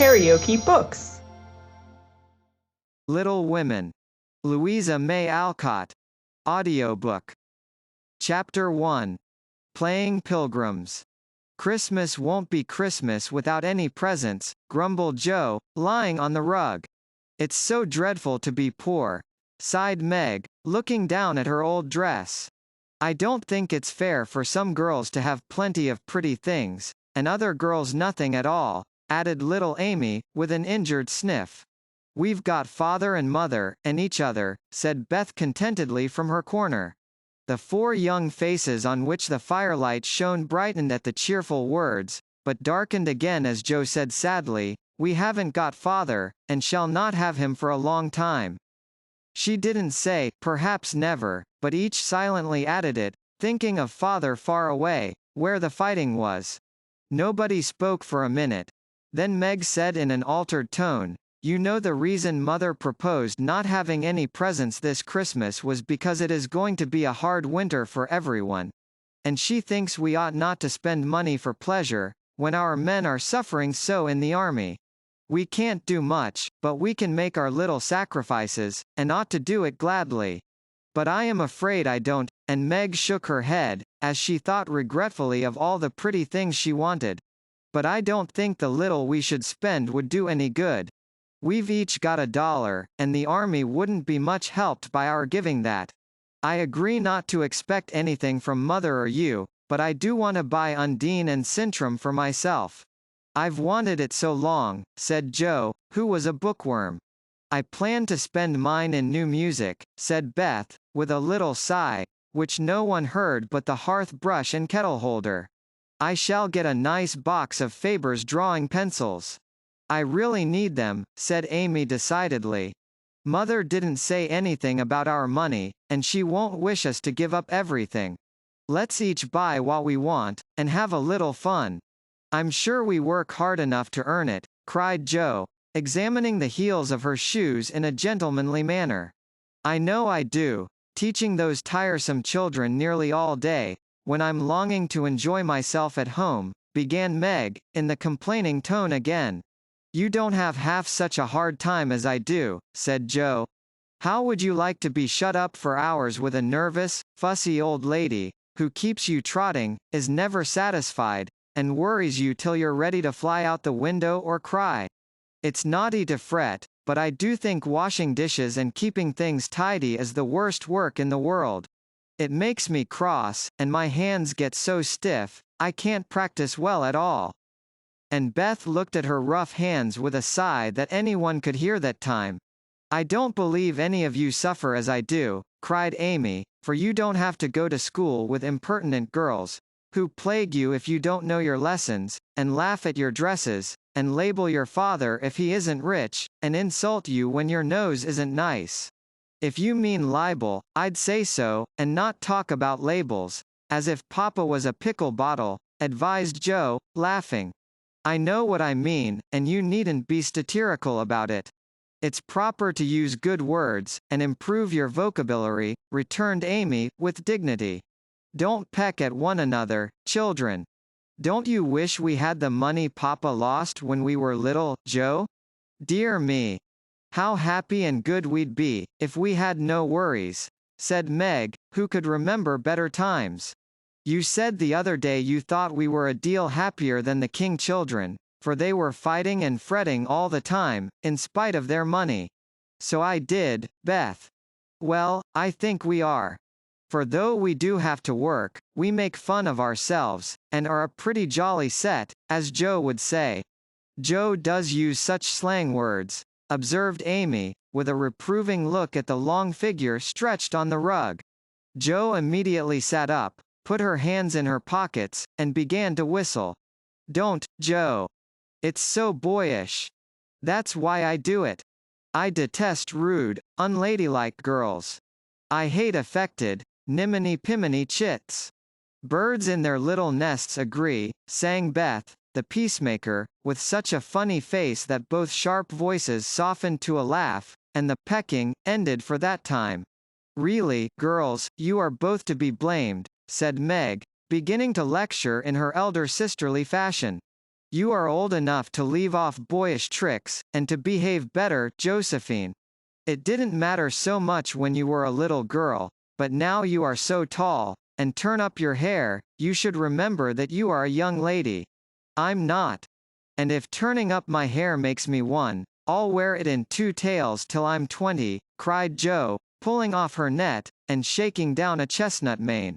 KaraokeBooks. Little Women. Louisa May Alcott. Audiobook. Chapter 1. Playing Pilgrims. Christmas won't be Christmas without any presents, grumbled Joe, lying on the rug. It's so dreadful to be poor, sighed Meg, looking down at her old dress. I don't think it's fair for some girls to have plenty of pretty things, and other girls nothing at all, added little Amy, with an injured sniff. We've got father and mother, and each other, said Beth contentedly from her corner. The four young faces on which the firelight shone brightened at the cheerful words, but darkened again as Joe said sadly, "We haven't got father, and shall not have him for a long time." She didn't say, perhaps never, but each silently added it, thinking of father far away, where the fighting was. Nobody spoke for a minute. Then Meg said in an altered tone, "You know the reason Mother proposed not having any presents this Christmas was because it is going to be a hard winter for everyone. And she thinks we ought not to spend money for pleasure, when our men are suffering so in the army. We can't do much, but we can make our little sacrifices, and ought to do it gladly. But I am afraid I don't," and Meg shook her head, as she thought regretfully of all the pretty things she wanted. "But I don't think the little we should spend would do any good. We've each got $1, and the army wouldn't be much helped by our giving that. I agree not to expect anything from Mother or you, but I do want to buy Undine and Sintram for myself. I've wanted it so long," said Joe, who was a bookworm. "I plan to spend mine in new music," said Beth, with a little sigh, which no one heard but the hearth brush and kettle holder. "I shall get a nice box of Faber's drawing pencils. I really need them," said Amy decidedly. "Mother didn't say anything about our money, and she won't wish us to give up everything. Let's each buy what we want, and have a little fun. I'm sure we work hard enough to earn it," cried Joe, examining the heels of her shoes in a gentlemanly manner. "I know I do, teaching those tiresome children nearly all day, when I'm longing to enjoy myself at home," began Meg, in the complaining tone again. "You don't have half such a hard time as I do," said Joe. "How would you like to be shut up for hours with a nervous, fussy old lady, who keeps you trotting, is never satisfied, and worries you till you're ready to fly out the window or cry? It's naughty to fret, but I do think washing dishes and keeping things tidy is the worst work in the world. It makes me cross, and my hands get so stiff, I can't practice well at all." And Beth looked at her rough hands with a sigh that anyone could hear that time. "I don't believe any of you suffer as I do," cried Amy, "for you don't have to go to school with impertinent girls, who plague you if you don't know your lessons, and laugh at your dresses, and label your father if he isn't rich, and insult you when your nose isn't nice. If you mean libel, I'd say so, and not talk about labels, as if Papa was a pickle bottle," advised Joe, laughing. "I know what I mean, and you needn't be satirical about it. It's proper to use good words, and improve your vocabulary," returned Amy, with dignity. "Don't peck at one another, children. Don't you wish we had the money Papa lost when we were little, Joe? Dear me! How happy and good we'd be, if we had no worries," said Meg, who could remember better times. "You said the other day you thought we were a deal happier than the King children, for they were fighting and fretting all the time, in spite of their money." "So I did, Beth. Well, I think we are. For though we do have to work, we make fun of ourselves, and are a pretty jolly set, as Joe would say." "Joe does use such slang words," observed Amy, with a reproving look at the long figure stretched on the rug. Joe immediately sat up, put her hands in her pockets, and began to whistle. "Don't, Joe. It's so boyish. That's why I do it. I detest rude, unladylike girls. I hate affected, niminy-piminy chits." "Birds in their little nests agree," sang Beth, the peacemaker, with such a funny face that both sharp voices softened to a laugh, and the pecking ended for that time. "Really, girls, you are both to be blamed," said Meg, beginning to lecture in her elder sisterly fashion. You are old enough to leave off boyish tricks, and to behave better, Josephine. It didn't matter so much when you were a little girl, but now you are so tall, and turn up your hair, you should remember that you are a young lady. I'm not. And if turning up my hair makes me one, I'll wear it in two tails till I'm 20, cried Jo, pulling off her net, and shaking down a chestnut mane.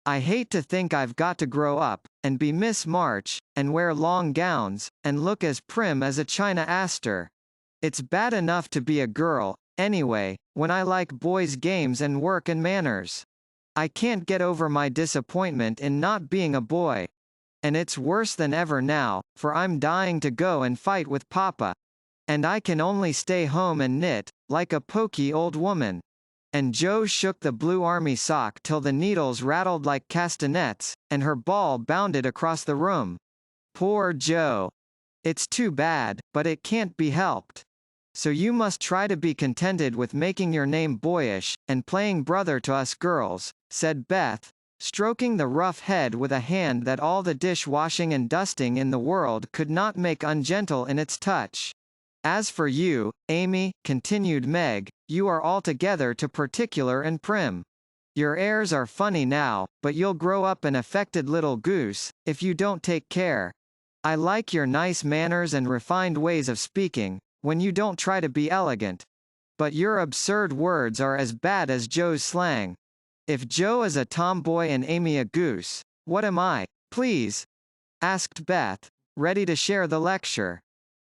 I hate to think I've got to grow up, and be Miss March, and wear long gowns, and look as prim as a China Aster. It's bad enough to be a girl, anyway, when I like boys' games and work and manners. I can't get over my disappointment in not being a boy. And it's worse than ever now, for I'm dying to go and fight with Papa. And I can only stay home and knit, like a poky old woman. And Jo shook the blue army sock till the needles rattled like castanets, and her ball bounded across the room. Poor Jo. It's too bad, but it can't be helped. So you must try to be contented with making your name boyish, and playing brother to us girls, said Beth, stroking the rough head with a hand that all the dish-washing and dusting in the world could not make ungentle in its touch. As for you, Amy, continued Meg, you are altogether too particular and prim. Your airs are funny now, but you'll grow up an affected little goose, if you don't take care. I like your nice manners and refined ways of speaking, when you don't try to be elegant. But your absurd words are as bad as Jo's slang. If Jo is a tomboy and Amy a goose, what am I, please? Asked Beth, ready to share the lecture.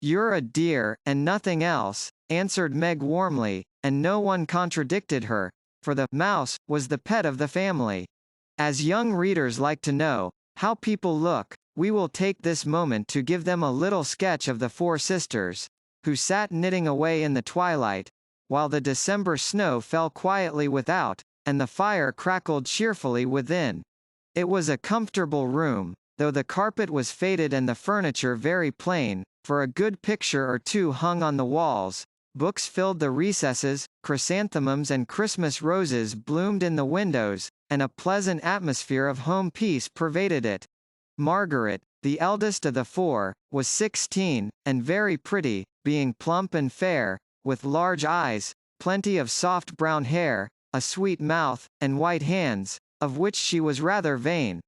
You're a dear, and nothing else, answered Meg warmly, and no one contradicted her, for the mouse was the pet of the family. As young readers like to know how people look, we will take this moment to give them a little sketch of the four sisters, who sat knitting away in the twilight, while the December snow fell quietly without, and the fire crackled cheerfully within. It was a comfortable room, though the carpet was faded and the furniture very plain, for a good picture or two hung on the walls, books filled the recesses, chrysanthemums and Christmas roses bloomed in the windows, and a pleasant atmosphere of home peace pervaded it. Margaret, the eldest of the four, was 16, and very pretty, being plump and fair, with large eyes, plenty of soft brown hair, a sweet mouth, and white hands, of which she was rather vain.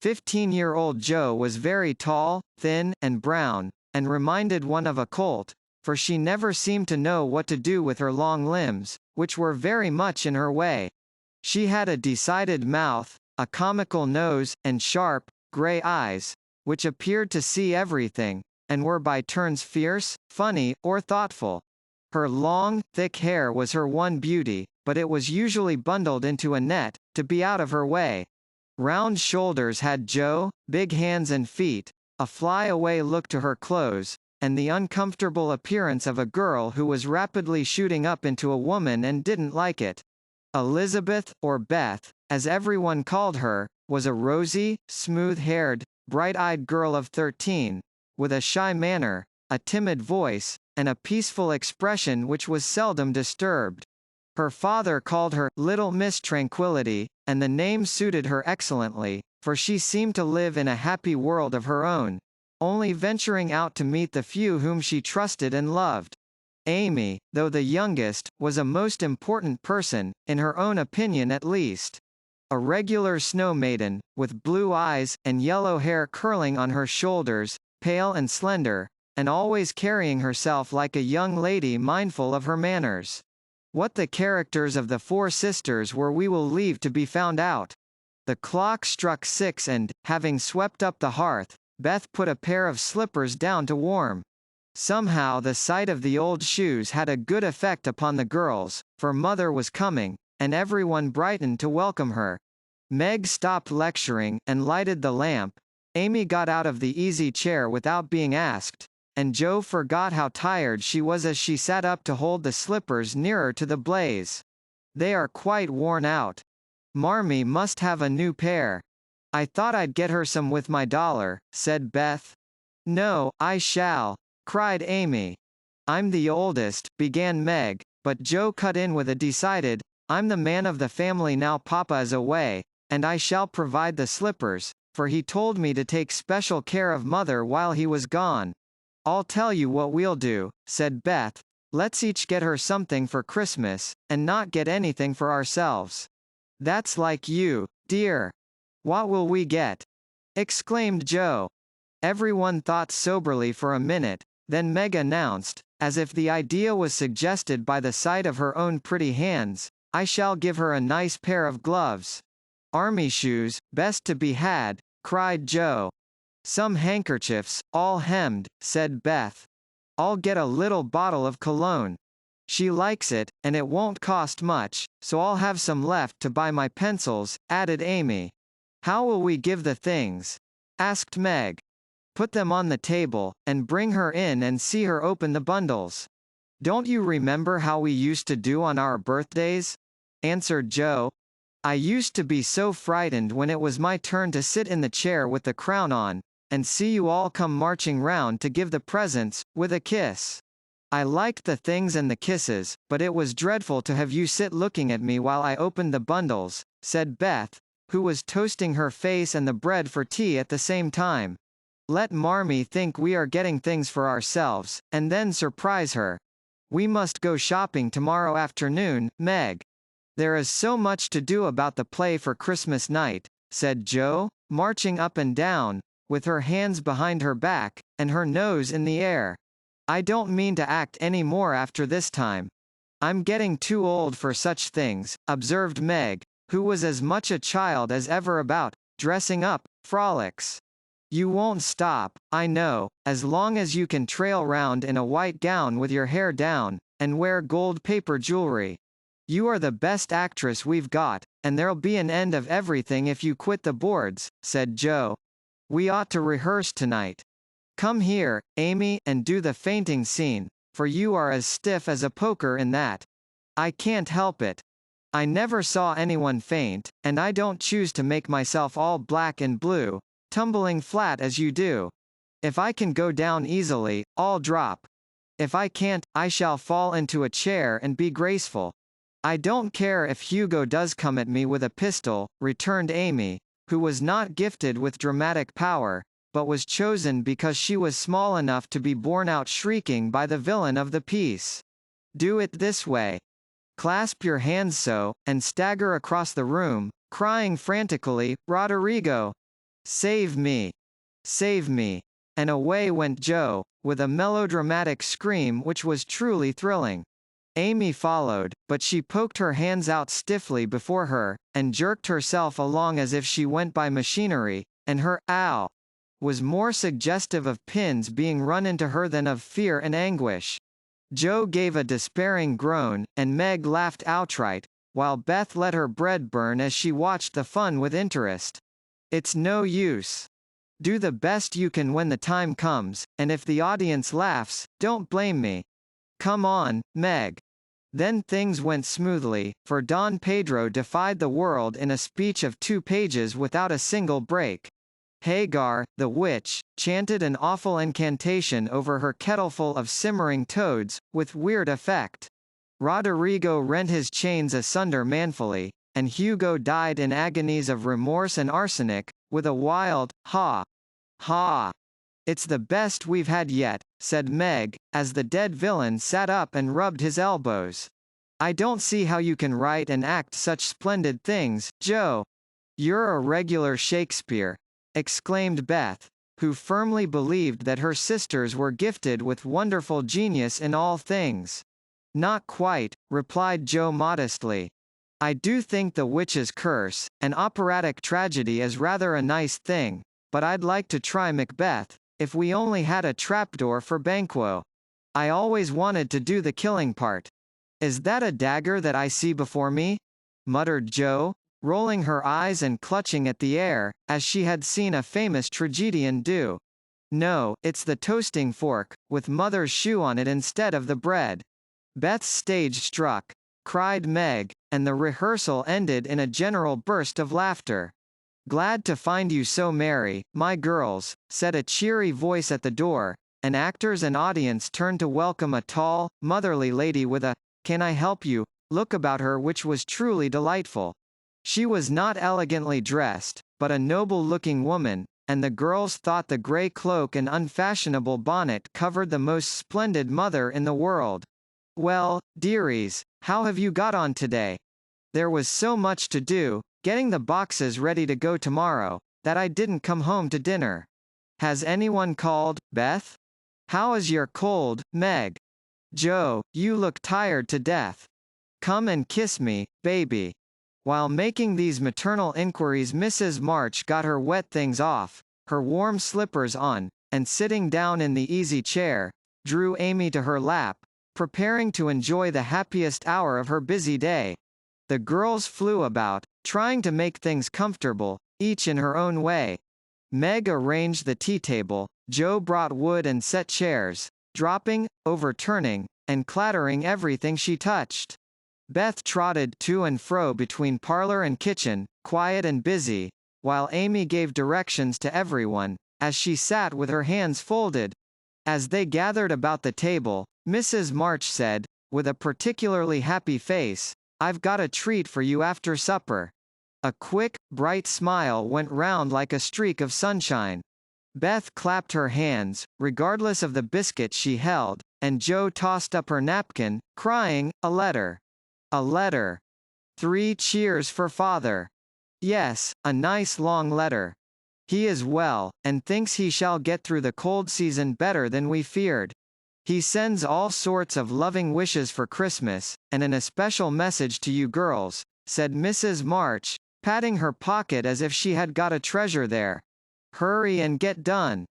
15-year-old Jo was very tall, thin, and brown, and reminded one of a colt, for she never seemed to know what to do with her long limbs, which were very much in her way. She had a decided mouth, a comical nose, and sharp, grey eyes, which appeared to see everything, and were by turns fierce, funny, or thoughtful. Her long, thick hair was her one beauty, but it was usually bundled into a net, to be out of her way. Round shoulders had Jo, big hands and feet, a fly-away look to her clothes, and the uncomfortable appearance of a girl who was rapidly shooting up into a woman and didn't like it. Elizabeth, or Beth, as everyone called her, was a rosy, smooth-haired, bright-eyed girl of 13, with a shy manner, a timid voice, and a peaceful expression which was seldom disturbed. Her father called her Little Miss Tranquility, and the name suited her excellently, for she seemed to live in a happy world of her own, only venturing out to meet the few whom she trusted and loved. Amy, though the youngest, was a most important person, in her own opinion at least. A regular snow maiden, with blue eyes, and yellow hair curling on her shoulders, pale and slender, and always carrying herself like a young lady mindful of her manners. What the characters of the four sisters were we will leave to be found out. The clock struck 6 and, having swept up the hearth, Beth put a pair of slippers down to warm. Somehow the sight of the old shoes had a good effect upon the girls, for Mother was coming, and everyone brightened to welcome her. Meg stopped lecturing, and lighted the lamp. Amy got out of the easy chair without being asked, and Jo forgot how tired she was as she sat up to hold the slippers nearer to the blaze. They are quite worn out. Marmee must have a new pair. I thought I'd get her some with my dollar, said Beth. No, I shall, cried Amy. I'm the oldest, began Meg, but Jo cut in with a decided, I'm the man of the family now Papa is away, and I shall provide the slippers, for he told me to take special care of Mother while he was gone. I'll tell you what we'll do, said Beth. Let's each get her something for Christmas, and not get anything for ourselves. That's like you, dear. What will we get? Exclaimed Joe. Everyone thought soberly for a minute, then Meg announced, as if the idea was suggested by the sight of her own pretty hands, I shall give her a nice pair of gloves. Army shoes, best to be had, cried Joe. Some handkerchiefs, all hemmed, said Beth. I'll get a little bottle of cologne. She likes it, and it won't cost much, so I'll have some left to buy my pencils, added Amy. How will we give the things? Asked Meg. Put them on the table, and bring her in and see her open the bundles. Don't you remember how we used to do on our birthdays? Answered Joe. I used to be so frightened when it was my turn to sit in the chair with the crown on, and see you all come marching round to give the presents, with a kiss. I liked the things and the kisses, but it was dreadful to have you sit looking at me while I opened the bundles, said Beth, who was toasting her face and the bread for tea at the same time. Let Marmee think we are getting things for ourselves, and then surprise her. We must go shopping tomorrow afternoon, Meg. There is so much to do about the play for Christmas night, said Joe, marching up and down, with her hands behind her back, and her nose in the air. I don't mean to act any more after this time. I'm getting too old for such things, observed Meg, who was as much a child as ever about dressing up frolics. You won't stop, I know, as long as you can trail round in a white gown with your hair down, and wear gold paper jewelry. You are the best actress we've got, and there'll be an end of everything if you quit the boards, said Joe. We ought to rehearse tonight. Come here, Amy, and do the fainting scene, for you are as stiff as a poker in that. I can't help it. I never saw anyone faint, and I don't choose to make myself all black and blue, tumbling flat as you do. If I can go down easily, I'll drop. If I can't, I shall fall into a chair and be graceful. I don't care if Hugo does come at me with a pistol, returned Amy, who was not gifted with dramatic power, but was chosen because she was small enough to be borne out shrieking by the villain of the piece. Do it this way. Clasp your hands so, and stagger across the room, crying frantically, Roderigo! Save me! Save me! And away went Joe, with a melodramatic scream which was truly thrilling. Amy followed, but she poked her hands out stiffly before her, and jerked herself along as if she went by machinery, and her ow was more suggestive of pins being run into her than of fear and anguish. Joe gave a despairing groan, and Meg laughed outright, while Beth let her bread burn as she watched the fun with interest. It's no use. Do the best you can when the time comes, and if the audience laughs, don't blame me. Come on, Meg. Then things went smoothly, for Don Pedro defied the world in a speech of 2 pages without a single break. Hagar, the witch, chanted an awful incantation over her kettleful of simmering toads, with weird effect. Roderigo rent his chains asunder manfully, and Hugo died in agonies of remorse and arsenic, with a wild, ha! Ha! It's the best we've had yet, said Meg, as the dead villain sat up and rubbed his elbows. I don't see how you can write and act such splendid things, Joe. You're a regular Shakespeare, exclaimed Beth, who firmly believed that her sisters were gifted with wonderful genius in all things. Not quite, replied Joe modestly. I do think The Witch's Curse, an operatic tragedy, is rather a nice thing, but I'd like to try Macbeth, if we only had a trapdoor for Banquo. I always wanted to do the killing part. Is that a dagger that I see before me? Muttered Joe, rolling her eyes and clutching at the air, as she had seen a famous tragedian do. No, it's the toasting fork, with Mother's shoe on it instead of the bread. Beth's stage struck, cried Meg, and the rehearsal ended in a general burst of laughter. Glad to find you so merry, my girls, said a cheery voice at the door, and actors and audience turned to welcome a tall, motherly lady with a, "Can I help you?" look about her which was truly delightful. She was not elegantly dressed, but a noble-looking woman, and the girls thought the grey cloak and unfashionable bonnet covered the most splendid mother in the world. "Well, dearies, how have you got on today? There was so much to do, getting the boxes ready to go tomorrow, that I didn't come home to dinner. Has anyone called, Beth? How is your cold, Meg? Joe, you look tired to death. Come and kiss me, baby." While making these maternal inquiries, Mrs. March got her wet things off, her warm slippers on, and sitting down in the easy chair, drew Amy to her lap, preparing to enjoy the happiest hour of her busy day. The girls flew about, trying to make things comfortable, each in her own way. Meg arranged the tea table, Joe brought wood and set chairs, dropping, overturning, and clattering everything she touched. Beth trotted to and fro between parlor and kitchen, quiet and busy, while Amy gave directions to everyone, as she sat with her hands folded. As they gathered about the table, Mrs. March said, with a particularly happy face, "I've got a treat for you after supper." A quick, bright smile went round like a streak of sunshine. Beth clapped her hands, regardless of the biscuit she held, and Joe tossed up her napkin, crying, "A letter! A letter! 3 cheers for father! Yes, a nice long letter. He is well, and thinks he shall get through the cold season better than we feared. He sends all sorts of loving wishes for Christmas, and an especial message to you girls," said Mrs. March, patting her pocket as if she had got a treasure there. "Hurry and get done.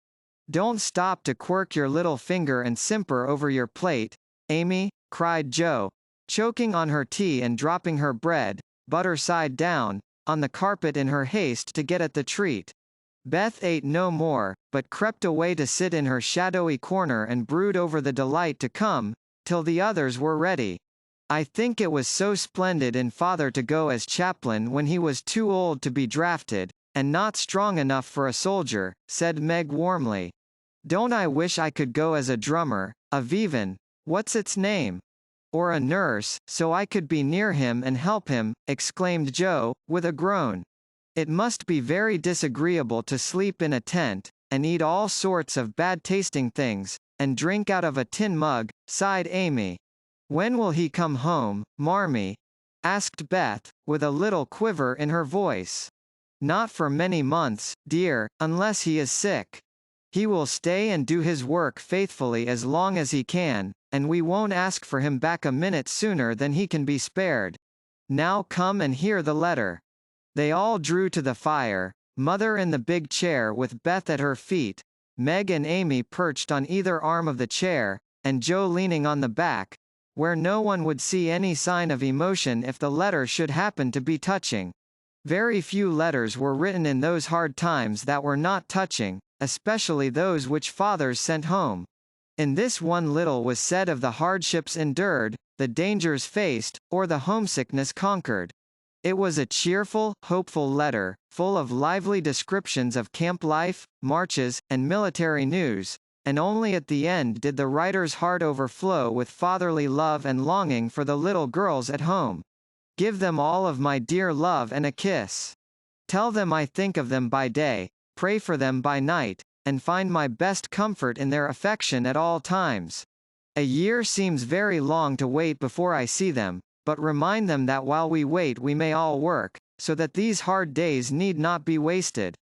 Don't stop to quirk your little finger and simper over your plate, Amy," cried Joe, choking on her tea and dropping her bread, butter side down, on the carpet in her haste to get at the treat. Beth ate no more, but crept away to sit in her shadowy corner and brood over the delight to come, till the others were ready. "I think it was so splendid in father to go as chaplain when he was too old to be drafted, and not strong enough for a soldier," said Meg warmly. "Don't I wish I could go as a drummer, a vivin, what's its name? Or a nurse, so I could be near him and help him," exclaimed Joe, with a groan. "It must be very disagreeable to sleep in a tent, and eat all sorts of bad-tasting things, and drink out of a tin mug," sighed Amy. "When will he come home, Marmee?" asked Beth, with a little quiver in her voice. "Not for many months, dear, unless he is sick. He will stay and do his work faithfully as long as he can, and we won't ask for him back a minute sooner than he can be spared. Now come and hear the letter." They all drew to the fire, Mother in the big chair with Beth at her feet, Meg and Amy perched on either arm of the chair, and Joe leaning on the back, where no one would see any sign of emotion if the letter should happen to be touching. Very few letters were written in those hard times that were not touching, especially those which fathers sent home. In this one little was said of the hardships endured, the dangers faced, or the homesickness conquered. It was a cheerful, hopeful letter, full of lively descriptions of camp life, marches, and military news, and only at the end did the writer's heart overflow with fatherly love and longing for the little girls at home. "Give them all of my dear love and a kiss. Tell them I think of them by day, pray for them by night, and find my best comfort in their affection at all times. A year seems very long to wait before I see them, but remind them that while we wait we may all work, so that these hard days need not be wasted.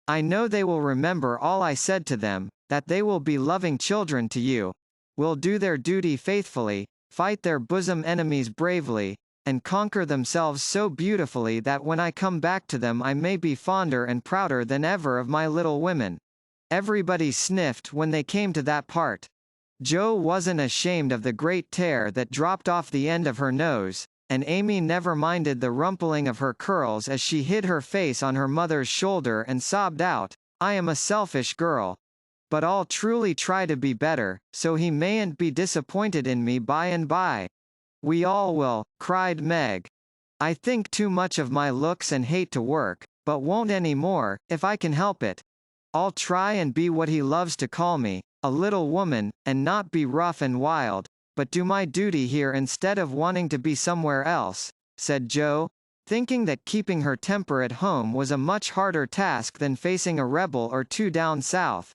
I know they will remember all I said to them, that they will be loving children to you, will do their duty faithfully, fight their bosom enemies bravely, and conquer themselves so beautifully that when I come back to them I may be fonder and prouder than ever of my little women." Everybody sniffed when they came to that part. Joe wasn't ashamed of the great tear that dropped off the end of her nose, and Amy never minded the rumpling of her curls as she hid her face on her mother's shoulder and sobbed out, "I am a selfish girl. But I'll truly try to be better, so he mayn't be disappointed in me by and by." "We all will," cried Meg. "I think too much of my looks and hate to work, but won't any more, if I can help it. I'll try and be what he loves to call me, a little woman, and not be rough and wild, but do my duty here instead of wanting to be somewhere else," said Joe, thinking that keeping her temper at home was a much harder task than facing a rebel or two down south.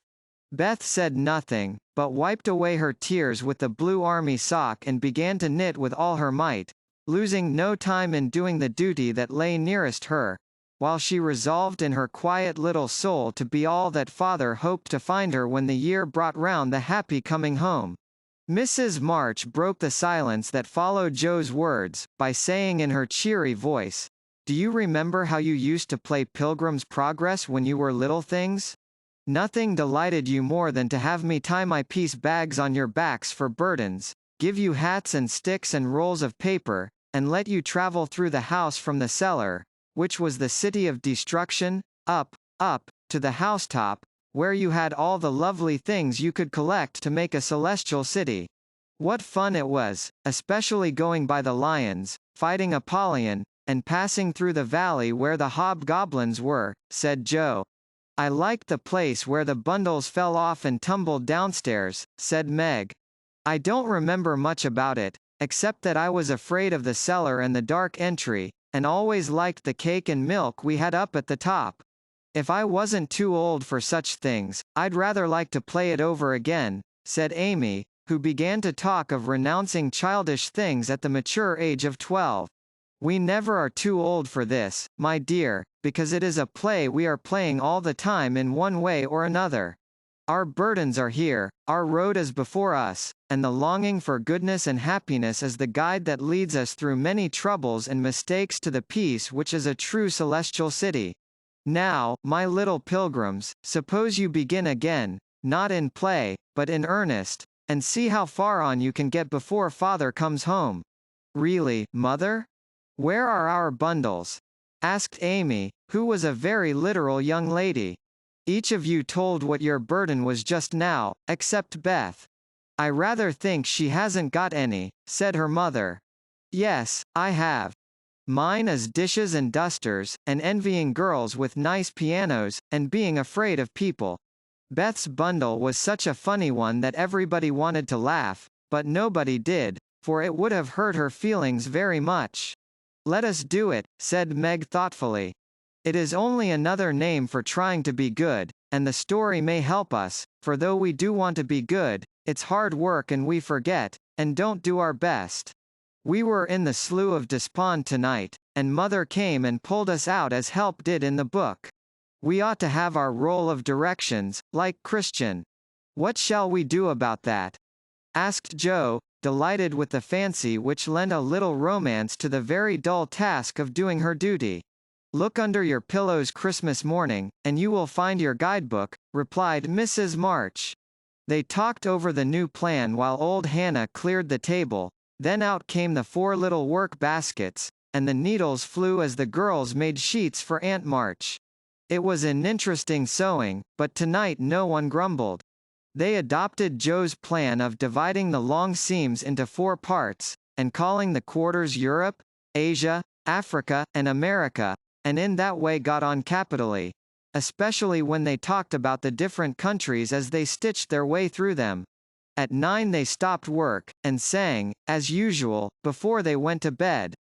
Beth said nothing, but wiped away her tears with the blue army sock and began to knit with all her might, losing no time in doing the duty that lay nearest her, while she resolved in her quiet little soul to be all that father hoped to find her when the year brought round the happy coming home. Mrs. March broke the silence that followed Joe's words, by saying in her cheery voice, "Do you remember how you used to play Pilgrim's Progress when you were little things? Nothing delighted you more than to have me tie my piece bags on your backs for burdens, give you hats and sticks and rolls of paper, and let you travel through the house from the cellar, which was the city of destruction, up, to the housetop, where you had all the lovely things you could collect to make a celestial city. What fun it was, especially going by the lions, fighting Apollyon, and passing through the valley where the hobgoblins were," said Joe. "I liked the place where the bundles fell off and tumbled downstairs," said Meg. "I don't remember much about it, except that I was afraid of the cellar and the dark entry, and always liked the cake and milk we had up at the top. If I wasn't too old for such things, I'd rather like to play it over again," said Amy, who began to talk of renouncing childish things at the mature age of 12. "We never are too old for this, my dear, because it is a play we are playing all the time in one way or another. Our burdens are here, our road is before us, and the longing for goodness and happiness is the guide that leads us through many troubles and mistakes to the peace which is a true celestial city. Now, my little pilgrims, suppose you begin again, not in play, but in earnest, and see how far on you can get before father comes home." "Really, mother? Where are our bundles?" asked Amy, who was a very literal young lady. "Each of you told what your burden was just now, except Beth." "I rather think she hasn't got any," said her mother. "Yes, I have. Mine is dishes and dusters, and envying girls with nice pianos, and being afraid of people. Beth's bundle was such a funny one that everybody wanted to laugh, but nobody did, for it would have hurt her feelings very much." "Let us do it," said Meg thoughtfully. "It is only another name for trying to be good, and the story may help us, for though we do want to be good, it's hard work and we forget, and don't do our best. We were in the Slough of Despond tonight, and mother came and pulled us out as Help did in the book. We ought to have our roll of directions, like Christian. What shall we do about that?" asked Joe, delighted with the fancy which lent a little romance to the very dull task of doing her duty. "Look under your pillows Christmas morning, and you will find your guidebook," replied Mrs. March. They talked over the new plan while old Hannah cleared the table, then out came the 4 little work baskets, and the needles flew as the girls made sheets for Aunt March. It was an interesting sewing, but tonight no one grumbled. They adopted Joe's plan of dividing the long seams into 4 parts, and calling the quarters Europe, Asia, Africa, and America, and in that way got on capitally, especially when they talked about the different countries as they stitched their way through them. At 9 they stopped work, and sang, as usual, before they went to bed.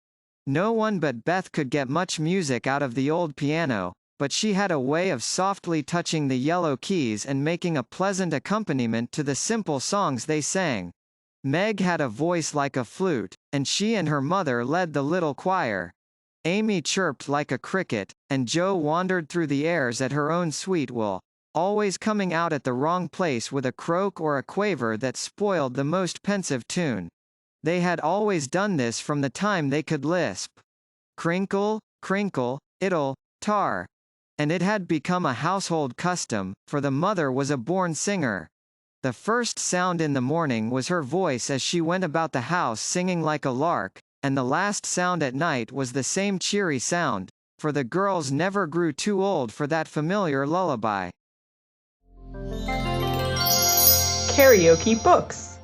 No one but Beth could get much music out of the old piano, but she had a way of softly touching the yellow keys and making a pleasant accompaniment to the simple songs they sang. Meg had a voice like a flute, and she and her mother led the little choir. Amy chirped like a cricket, and Joe wandered through the airs at her own sweet will, always coming out at the wrong place with a croak or a quaver that spoiled the most pensive tune. They had always done this from the time they could lisp. Crinkle, crinkle, it'll, tar. And it had become a household custom, for the mother was a born singer. The first sound in the morning was her voice as she went about the house singing like a lark, and the last sound at night was the same cheery sound, for the girls never grew too old for that familiar lullaby. KaraokeBooks.